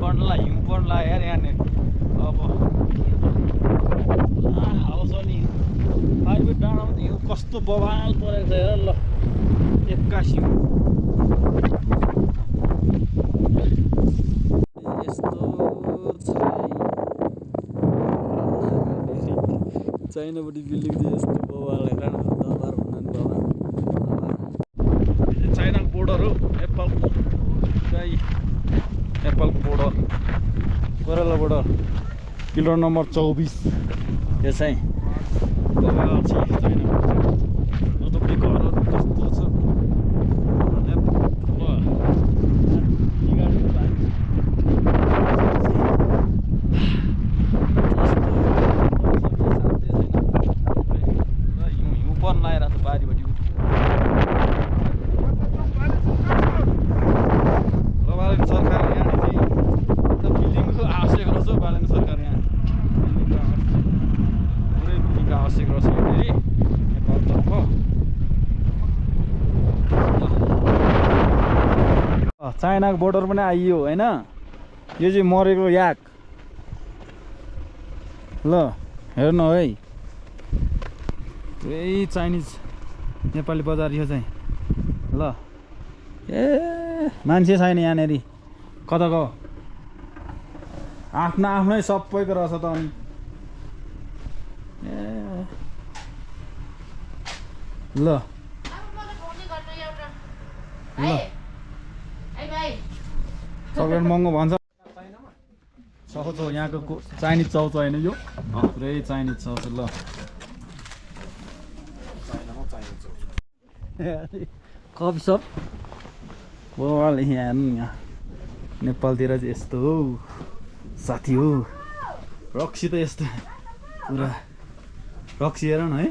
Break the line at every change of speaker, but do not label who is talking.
पर्नला हिउँ पर्नला यार यहाँनिर अब आउँछ नि 5 मिनट डाँडामा त हिउँ कस्तो बवाल परेको छ हेर ल 21 हिउँ यस्तो चाइनापट्टि बिल्डिङ चाहिँ यस्तो बवाल हेर न दबार हुँदैन बवाल चाइनाको बोर्डर हो नेपालको border Koirala border kilo number 24 यो चाहिँ बवाल छ चाइना जतापट्टि घरहरू कस्तो छ चाइनाको बोर्डर पनि आइयो हैन यो चाहिँ मरेको याक ल हेर्नु है यही चाइनिज नेपाली बजार यो चाहिँ ल ए मान्छे छैन यहाँनेरि कताको आफ्नो आफ्नै सबैको रहेछ त अनि ए ल चक्लेट महँगो भन्छ चाउचो यहाँको चाइनिज चाउचो होइन यो पुरै चाइनिज चाउचो ल कफी सप बवाल यहाँ हेर्नु यहाँ नेपालतिर चाहिँ यस्तो हो साथी हो रक्सी त यस्तो पुरा रक्सी हेर न है